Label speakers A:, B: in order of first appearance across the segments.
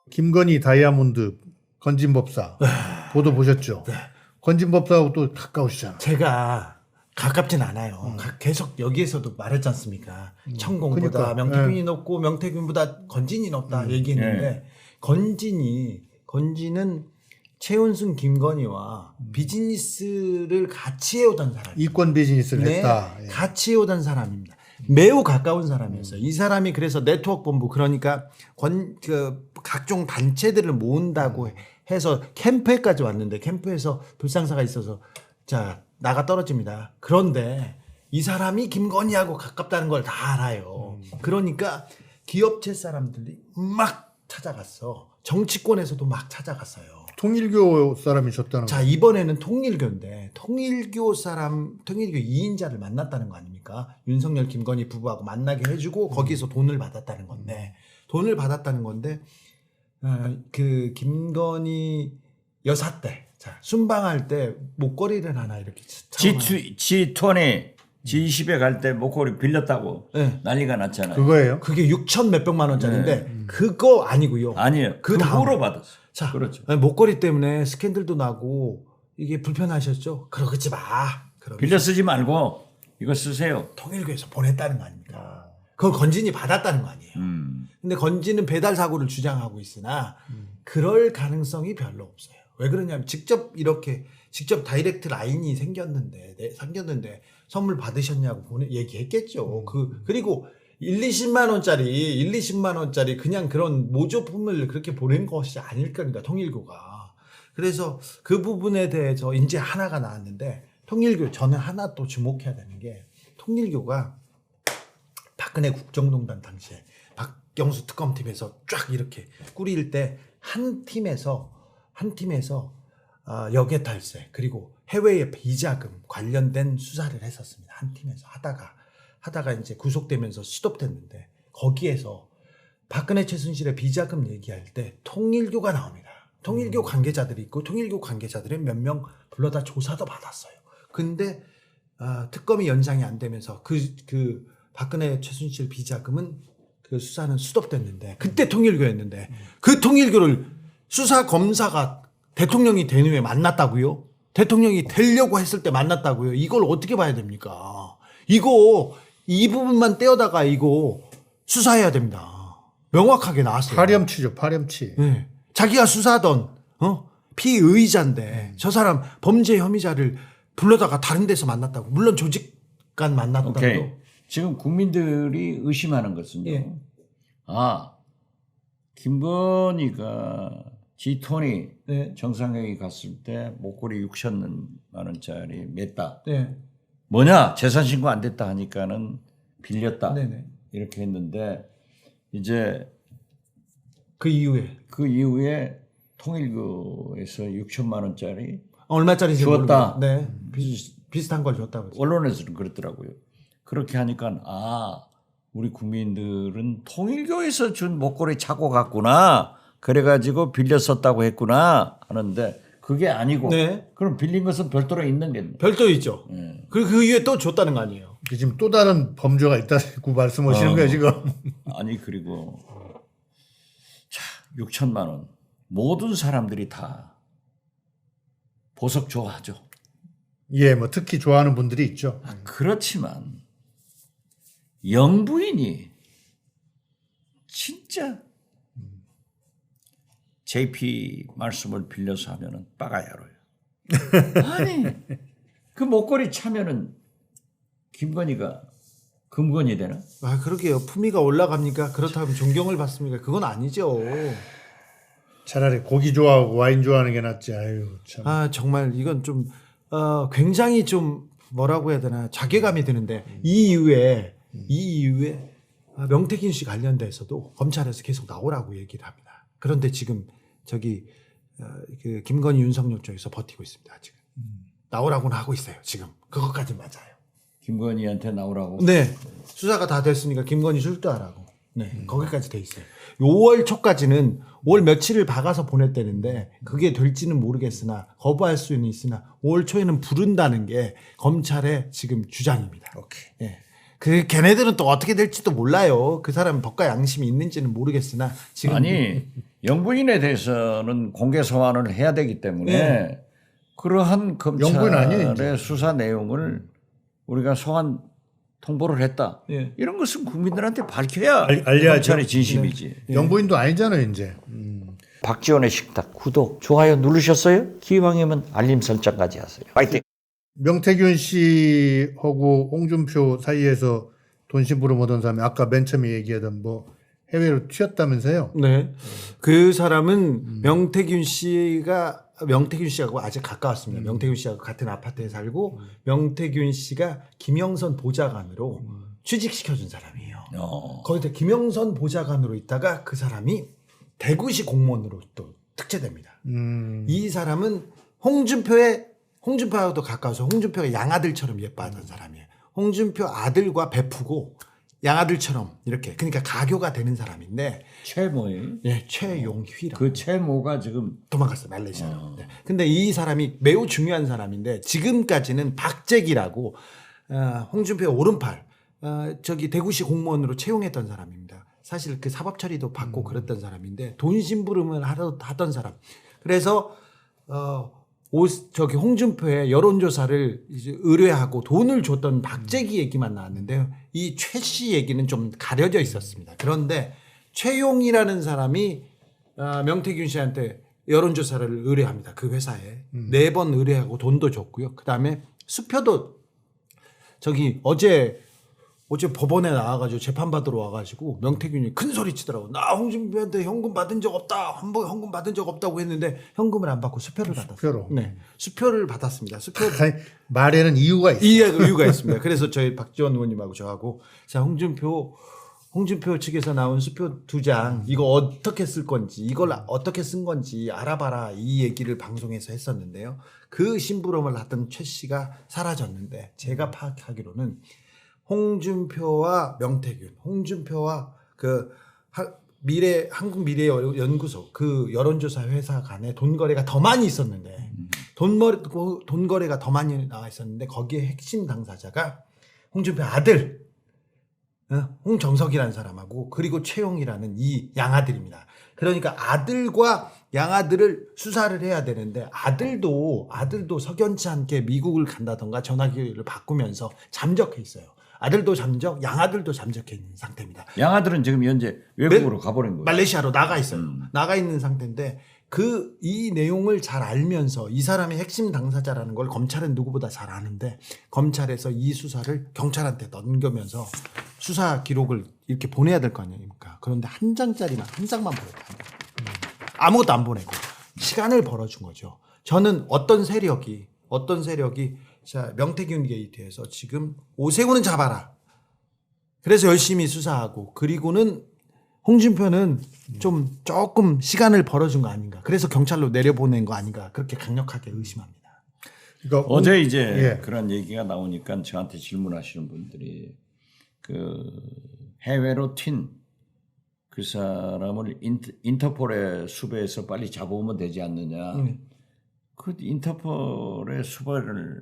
A: 김건희 다이아몬드 건진법사 보도 보셨죠?
B: 네.
A: 건진법사하고 또 가까우시잖아.
B: 제가 가깝진 않아요. 계속 여기에서도 말했지 않습니까? 천공보다
A: 그러니까,
B: 명태균이 높고 명태균보다 건진이 높다 얘기했는데 건진은 최은순 김건희와 비즈니스를 같이 해오던 사람.
A: 이권 비즈니스를
B: 네,
A: 했다. 예.
B: 같이 해오던 사람입니다. 매우 가까운 사람이었어요. 이 사람이 그래서 네트워크 본부 그러니까 각종 단체들을 모은다고 해서 캠프에까지 왔는데 캠프에서 불상사가 있어서 자 나가 떨어집니다. 그런데 이 사람이 김건희하고 가깝다는 걸 다 알아요. 그러니까 기업체 사람들이 막 찾아갔어. 정치권에서도 막 찾아갔어요.
A: 통일교 사람이셨다는
B: 자, 이번에는 통일교인데 통일교 2인자를 만났다는 거 아닙니까? 윤석열 김건희 부부하고 만나게 해주고 거기서 돈을 받았다는 건데 그 김건희 여사 때 자, 순방할 때 목걸이를 하나 이렇게
C: G20, G20에 갈 때 목걸이 빌렸다고
B: 네.
C: 난리가 났잖아요.
A: 그거예요.
B: 그게 6천 몇백만 원짜리인데 그거 아니고요.
C: 아니에요.
B: 그
C: 그
B: 다음에.
C: 후로 받았어요.
B: 자,
C: 그렇죠.
B: 목걸이 때문에 스캔들도 나고 이게 불편하셨죠? 그러지 마. 그러면서
C: 빌려 쓰지 말고 이거 쓰세요.
B: 통일교에서 보냈다는 거 아닙니까? 그걸 건진이 받았다는 거 아니에요. 근데 건진은 배달 사고를 주장하고 있으나 그럴 가능성이 별로 없어요. 왜 그러냐면 직접 다이렉트 라인이 생겼는데 선물 받으셨냐고 얘기했겠죠. 그리고 20만 원짜리 그냥 그런 모조품을 그렇게 보낸 것이 아닐 겁니다. 통일교가. 그래서 그 부분에 대해서 이제 하나가 나왔는데 통일교 저는 하나 또 주목해야 되는 게 통일교가 박근혜 국정농단 당시에 박경수 특검팀에서 쫙 이렇게 꾸릴 때 한 팀에서 역외탈세 그리고 해외의 비자금 관련된 수사를 했었습니다. 한 팀에서 하다가 이제 구속되면서 스톱됐는데 거기에서 박근혜 최순실의 비자금 얘기할 때 통일교가 나옵니다. 통일교 관계자들이 있고 통일교 관계자들은 몇 명 불러다 조사도 받았어요. 근데 특검이 연장이 안 되면서 그 박근혜 최순실 비자금은 그 수사는 스톱됐는데 그때 통일교였는데 그 통일교를 수사 검사가 대통령이 된 후에 만났다고요? 대통령이 되려고 했을 때 만났다고요? 이걸 어떻게 봐야 됩니까? 이 부분만 떼어다가 이거 수사해야 됩니다. 명확하게 나왔어요.
A: 파렴치죠, 파렴치.
B: 네. 자기가 수사하던 피의자인데 저 사람 범죄 혐의자를 불러다가 다른 데서 만났다고. 물론 조직 간 만났다고.
C: 오케이. 지금 국민들이 의심하는 것은요.
B: 예.
C: 김건희가 G20
B: 네.
C: 정상회의 갔을 때 목걸이 6천만 원짜리 맸다.
B: 네.
C: 뭐냐? 재산 신고 안 됐다 하니까는 빌렸다.
B: 네네.
C: 이렇게 했는데 이제
B: 그 이후에
C: 통일교에서 6천만 원짜리
B: 얼마짜리인지
C: 주었다.
B: 네. 비슷한 걸 줬다고.
C: 언론에서는 그렇더라고요. 그렇게 하니까 우리 국민들은 통일교에서 준 목걸이 차고 갔구나. 그래가지고 빌려 썼다고 했구나 하는데 그게 아니고
B: 네.
C: 그럼 빌린 것은 별도로 있는 게
B: 별도 있죠. 그 이후에 또 줬다는 거 아니에요.
A: 지금 또 다른 범죄가 있다고 말씀하시는 거예요 지금.
C: 아니 그리고 자 6천만 원 모든 사람들이 다 보석 좋아하죠.
A: 예, 뭐 특히 좋아하는 분들이 있죠.
C: 그렇지만 영부인이 진짜 JP 말씀을 빌려서 하면은 빠가야로요. 아니 그 목걸이 차면은 김건희가 금건이 되나?
B: 그러게요. 품위가 올라갑니까? 그렇다면 존경을 받습니까? 그건 아니죠.
A: 차라리 고기 좋아하고 와인 좋아하는 게 낫지. 아유 참.
B: 정말 이건 좀 굉장히 좀 뭐라고 해야 되나 자괴감이 드는데 이 이후에 명태균 씨 관련돼서도 검찰에서 계속 나오라고 얘기를 합니다. 그런데 지금 그 김건희 윤석열 쪽에서 버티고 있습니다. 지금 나오라고는 하고 있어요. 지금 그것까지 맞아요.
C: 김건희한테 나오라고.
B: 네, 수사가 다 됐으니까 김건희 출두하라고. 네, 거기까지 돼 있어요. 5월 초까지는 5월 며칠을 박아서 보냈다는데 그게 될지는 모르겠으나 거부할 수는 있으나 5월 초에는 부른다는 게 검찰의 지금 주장입니다.
A: 오케이.
B: 예. 걔네들은 또 어떻게 될지도 몰라요. 그 사람 법과 양심이 있는지는 모르겠으나 지금
C: 아니 영부인에 대해서는 공개 소환을 해야 되기 때문에
B: 네.
C: 그러한
A: 영부인 아니에요,
C: 검찰의 수사 내용을 우리가 소환 통보를 했다.
B: 예.
C: 이런 것은 국민들한테 밝혀야
A: 알려야죠.
C: 검찰의 진심이지.
A: 영부인도 아니잖아요 이제.
C: 박지원의 식탁 구독, 좋아요 누르셨어요? 기왕이면 알림 설정까지 하세요. 파이팅!
A: 명태균 씨하고 홍준표 사이에서 돈 심부름 얻은 사람이 아까 맨 처음에 얘기하던 뭐 해외로 튀었다면서요?
B: 네. 그 사람은 명태균 씨하고 아주 가까웠습니다. 명태균 씨하고 같은 아파트에 살고 명태균 씨가 김영선 보좌관으로 취직시켜준 사람이에요. 거기서 김영선 보좌관으로 있다가 그 사람이 대구시 공무원으로 또 특채됩니다. 이 사람은 홍준표하고도 가까워서 홍준표가 양아들처럼 예뻐하던 사람이에요. 홍준표 아들과 베프고 양아들처럼 이렇게 그러니까 가교가 되는 사람인데
C: 최모예요?
B: 예, 최용휘라.
C: 그 최모가 지금
B: 도망갔어요 말레이시아로. 네. 근데 이 사람이 매우 중요한 사람인데 지금까지는 박재기라고 홍준표의 오른팔 저기 대구시 공무원으로 채용했던 사람입니다. 사실 그 사법 처리도 받고 그랬던 사람인데 돈 심부름을 하던 사람. 그래서 저기 홍준표의 여론조사를 이제 의뢰하고 돈을 줬던 박재기 얘기만 나왔는데요. 이 최 씨 얘기는 좀 가려져 있었습니다. 그런데 최용이라는 사람이 명태균 씨한테 여론조사를 의뢰합니다. 그 회사에 4번 의뢰하고 돈도 줬고요. 그 다음에 수표도 저기 어제 법원에 나와가지고 재판받으러 와가지고 명태균이 큰 소리 치더라고. 나 홍준표한테 현금 받은 적 없다. 한 번 현금 받은 적 없다고 했는데 현금을 안 받고 수표를 받았어요.
A: 수표로.
B: 네, 수표를 받았습니다.
A: 말에는 이유가 있어요.
B: 이유가 있습니다. 그래서 저희 박지원 의원님하고 저하고 자 홍준표 측에서 나온 수표 2장 이거 어떻게 쓸 건지 이걸 어떻게 쓴 건지 알아봐라 이 얘기를 방송에서 했었는데요. 그 심부름을 하던 최 씨가 사라졌는데 제가 파악하기로는 홍준표와 명태균, 홍준표와 그 한국미래연구소 그 여론조사 회사 간에 돈 거래가 더 많이 있었는데 돈 거래가 더 많이 나와 있었는데 거기에 핵심 당사자가 홍준표 아들 홍정석이라는 사람하고 그리고 최용이라는 이 양아들입니다. 그러니까 아들과 양아들을 수사를 해야 되는데 아들도 석연치 않게 미국을 간다던가 전화기를 바꾸면서 잠적해 있어요. 아들도 잠적, 양아들도 잠적해 있는 상태입니다.
C: 양아들은 지금 현재 외국으로 가버린 거예요.
B: 말레이시아로 나가 있어요. 나가 있는 상태인데 이 내용을 잘 알면서 이 사람이 핵심 당사자라는 걸 검찰은 누구보다 잘 아는데 검찰에서 이 수사를 경찰한테 넘겨면서 수사 기록을 이렇게 보내야 될 거 아닙니까? 그런데 한 장만 보내고 아무것도 안 보내고 시간을 벌어준 거죠. 저는 어떤 세력이 자 명태균 게이트에서 지금 오세훈은 잡아라. 그래서 열심히 수사하고 그리고는 홍준표는 조금 시간을 벌어준 거 아닌가. 그래서 경찰로 내려보낸 거 아닌가. 그렇게 강력하게 의심합니다.
A: 그러니까
C: 어제 이제 그런 얘기가 나오니까 저한테 질문하시는 분들이 그 해외로 튄 그 사람을 인터폴의 수배에서 빨리 잡아오면 되지 않느냐. 그 인터폴의 수배를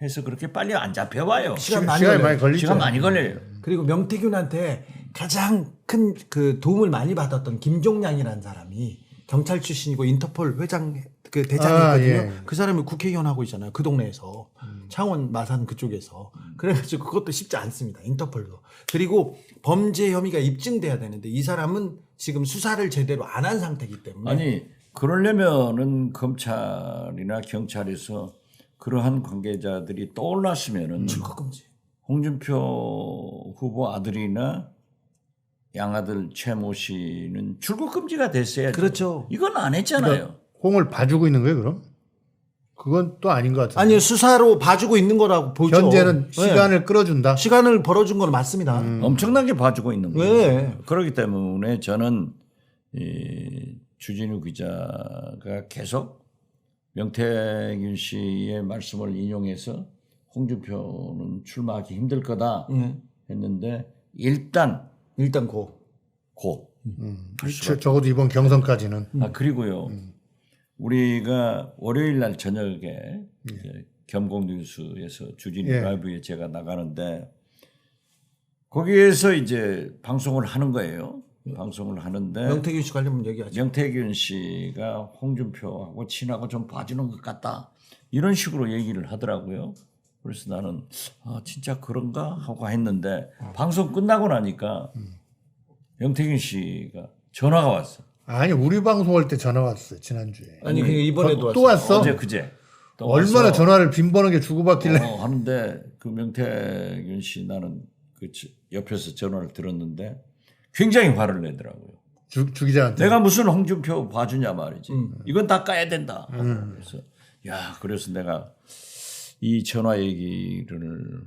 C: 해서 그렇게 빨리 안 잡혀와요.
B: 시간
A: 많이 걸리죠.
C: 시간 많이 걸려요.
B: 그리고 명태균한테 가장 큰 그 도움을 많이 받았던 김종량이라는 사람이 경찰 출신이고 인터폴 회장 그 대장이거든요. 그 사람이 국회의원 하고 있잖아요. 그 동네에서 창원 마산 그쪽에서 그래가지고 그것도 쉽지 않습니다. 인터폴도 그리고 범죄 혐의가 입증돼야 되는데 이 사람은 지금 수사를 제대로 안 한 상태이기 때문에
C: 아니 그러려면은 검찰이나 경찰에서 그러한 관계자들이 떠올랐으면은
B: 출국금지.
C: 홍준표 후보 아들이나 양아들 최모 씨는 출국 금지가 됐어야죠.
B: 그렇죠.
C: 이건 안 했잖아요.
A: 그러니까 홍을 봐주고 있는 거예요, 그럼? 그건 또 아닌 것 같아요.
B: 아니요, 수사로 봐주고 있는 거라고 보죠.
A: 현재는 시간을 끌어준다.
B: 시간을 벌어준 건 맞습니다.
C: 엄청나게 봐주고 있는 거예요.
B: 네.
C: 그렇기 때문에 저는 이 주진우 기자가 계속 명태균 씨의 말씀을 인용해서 홍준표는 출마하기 힘들 거다 했는데 일단 고.
A: 적어도 이번 경선까지는.
C: 그리고요. 우리가 월요일 날 저녁에 이제 겸공뉴스에서 주진우 라이브에 제가 나가는데 거기에서 이제 방송을 하는 거예요. 방송을 하는데
B: 명태균 씨 관련 얘기하죠.
C: 명태균 씨가 홍준표하고 친하고 좀 봐주는 것 같다 이런 식으로 얘기를 하더라고요. 그래서 나는 진짜 그런가 하고 했는데 방송 끝나고 나니까 명태균 씨가 전화가 왔어.
A: 아니 우리 방송할 때 전화 왔어요 지난주에.
B: 아니 그냥 이번에도
A: 또
B: 왔어요.
A: 왔어?
C: 어제 그제 또
A: 얼마나
C: 와서
A: 전화를 빈번하게 주고받길래.
C: 하는데 그 명태균 씨 나는 그 옆에서 전화를 들었는데 굉장히 화를 내더라고요.
A: 주 기자한테.
C: 내가 무슨 홍준표 봐주냐 말이지. 이건 다 까야 된다. 그래서 내가 이 전화 얘기를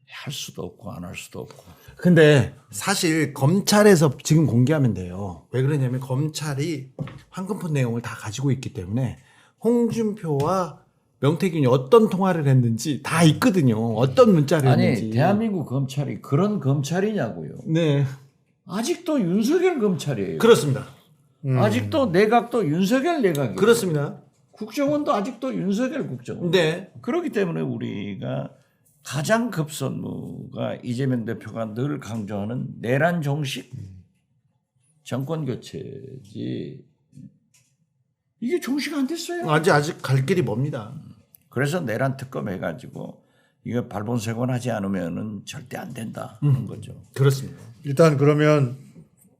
C: 할 수도 없고 안 할 수도 없고.
B: 근데 사실 검찰에서 지금 공개하면 돼요. 왜 그러냐면 검찰이 황금폰 내용을 다 가지고 있기 때문에 홍준표와 명태균이 어떤 통화를 했는지 다 있거든요. 어떤 문자를
C: 아니
B: 했는지.
C: 대한민국 검찰이 그런 검찰이냐고요.
B: 네.
C: 아직도 윤석열 검찰이에요.
B: 그렇습니다.
C: 아직도 내각도 윤석열 내각이에요.
B: 그렇습니다.
C: 국정원도 아직도 윤석열 국정원.
B: 네.
C: 그렇기 때문에 우리가 가장 급선무가 이재명 대표가 늘 강조하는 내란 종식 정권 교체지. 이게 종식 안 됐어요.
B: 아직 갈 길이 멉니다.
C: 그래서 내란 특검 해가지고 이거 발본색원하지 않으면은 절대 안 된다 하는 거죠.
B: 그렇습니다.
A: 일단 그러면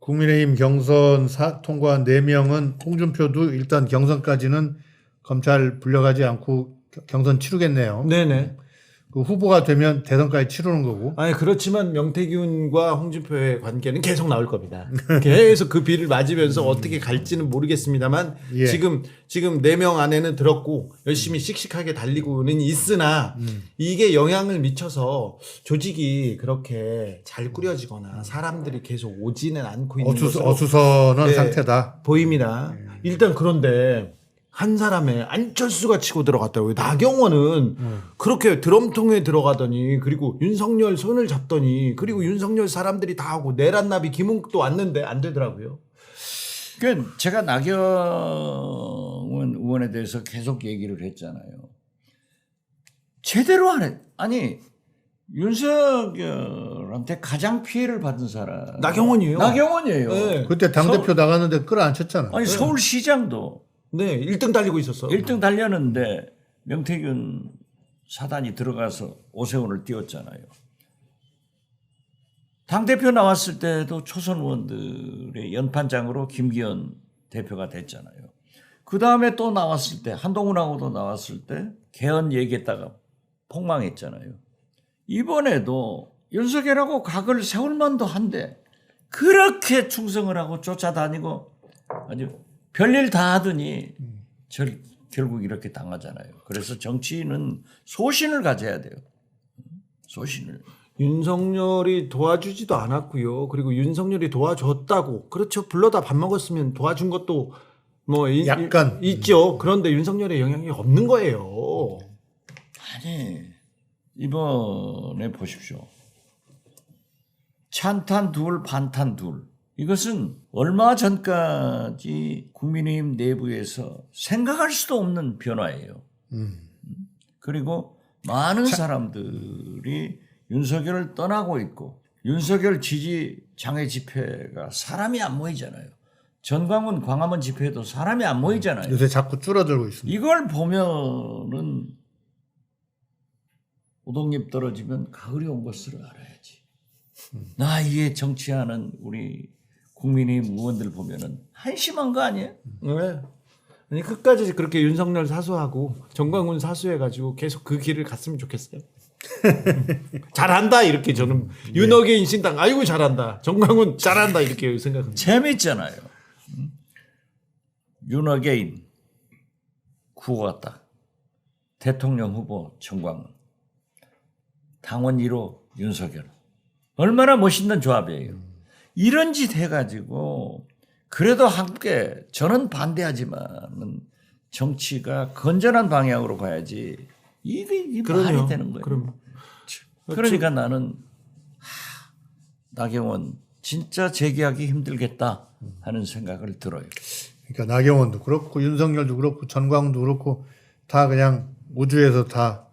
A: 국민의힘 경선 통과한 4명은 홍준표도 일단 경선까지는 검찰 불려가지 않고 경선 치르겠네요.
B: 네네.
A: 그 후보가 되면 대선까지 치르는 거고.
B: 아니 그렇지만 명태균과 홍준표의 관계는 계속 나올 겁니다. 계속 그 비를 맞으면서 어떻게 갈지는 모르겠습니다만
A: 예.
B: 지금 4명 안에는 들었고 열심히 씩씩하게 달리고는 있으나 이게 영향을 미쳐서 조직이 그렇게 잘 꾸려지거나 사람들이 계속 오지는 않고 있는 것으로
A: 어수선한
B: 네,
A: 상태다.
B: 보입니다. 일단 그런데 한 사람에 안철수가 치고 들어갔다고요. 나경원은 그렇게 드럼통에 들어가더니 그리고 윤석열 손을 잡더니 그리고 윤석열 사람들이 다 하고 내란나비 김웅도 왔는데 안 되더라고요.
C: 그러니까 제가 나경원 의원에 대해서 계속 얘기를 했잖아요. 제대로 안 해. 아니 윤석열한테 가장 피해를 받은 사람
B: 나경원이에요.
C: 나경원이에요.
B: 네.
A: 그때 당대표 나갔는데 끌어안쳤잖아.
C: 아니 서울시장도
B: 네, 1등 달리고 있었어.
C: 1등 달렸는데 명태균 사단이 들어가서 오세훈을 띄웠잖아요. 당대표 나왔을 때도 초선 의원들의 연판장으로 김기현 대표가 됐잖아요. 그 다음에 또 나왔을 때 한동훈하고도 나왔을 때 개헌 얘기했다가 폭망했잖아요. 이번에도 윤석열하고 각을 세울 만도 한데 그렇게 충성을 하고 쫓아다니고 아주 별일 다 하더니 결국 이렇게 당하잖아요. 그래서 정치인은 소신을 가져야 돼요. 소신을.
B: 윤석열이 도와주지도 않았고요. 그리고 윤석열이 도와줬다고 그렇죠. 불러다 밥 먹었으면 도와준 것도 뭐
A: 약간
B: 있죠. 그런데 윤석열의 영향이 없는 거예요.
C: 아니 이번에 보십시오. 찬탄 둘 반탄 둘. 이것은 얼마 전까지 국민의힘 내부에서 생각할 수도 없는 변화예요. 그리고 많은 사람들이 윤석열을 떠나고 있고 윤석열 지지 장애 집회가 사람이 안 모이잖아요. 전광훈 광화문 집회에도 사람이 안 모이잖아요.
A: 요새 자꾸 줄어들고 있습니다.
C: 이걸 보면은 오동잎 떨어지면 가을이 온 것을 알아야지. 나 이게 정치하는 우리 국민의힘 의원들 보면은 한심한 거 아니에요?
B: 네. 아니 끝까지 그렇게 윤석열 사수하고 정광훈 사수해가지고 계속 그 길을 갔으면 좋겠어요. 잘한다 이렇게 저는 윤어게인 신당 아이고 잘한다 정광훈 잘한다 이렇게 생각합니다.
C: 재밌잖아요. 윤어게인 구호가 대통령 후보 정광훈, 당원 1호 윤석열. 얼마나 멋있는 조합이에요. 이런 짓 해가지고 그래도 함께 저는 반대하지만 정치가 건전한 방향으로 가야지 이게 말이 되는 거예요.
B: 그럼.
C: 그러니까 나는 나경원 진짜 재기하기 힘들겠다 하는 생각을 들어요.
A: 그러니까 나경원도 그렇고 윤석열도 그렇고 전광훈도 그렇고 다 그냥 우주에서 다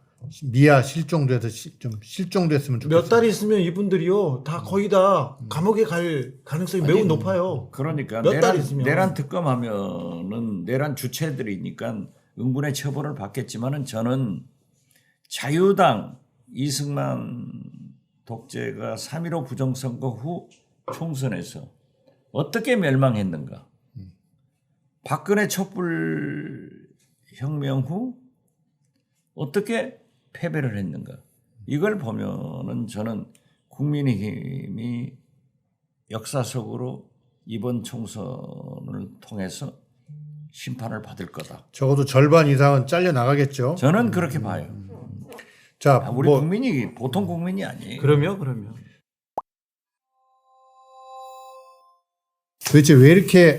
A: 미아 실종돼서 좀 실종됐으면 좋겠어요.
B: 몇 달 있으면 이분들이요 다 거의 다 감옥에 갈 가능성이 매우 높아요.
C: 그러니까
B: 몇달 있으면.
C: 내란 특검하면은 내란 주체들이니까 응분의 처벌을 받겠지만은 저는 자유당 이승만 독재가 3.15 부정선거 후 총선에서 어떻게 멸망했는가? 박근혜 촛불 혁명 후 어떻게 패배를 했는가? 이걸 보면은 저는 국민의힘이 역사 속으로 이번 총선을 통해서 심판을 받을 거다.
A: 적어도 절반 이상은 잘려 나가겠죠.
C: 저는 그렇게 봐요.
A: 자,
C: 우리
A: 뭐
C: 국민이 보통 국민이 아니에요.
B: 그러면
A: 도대체 왜 이렇게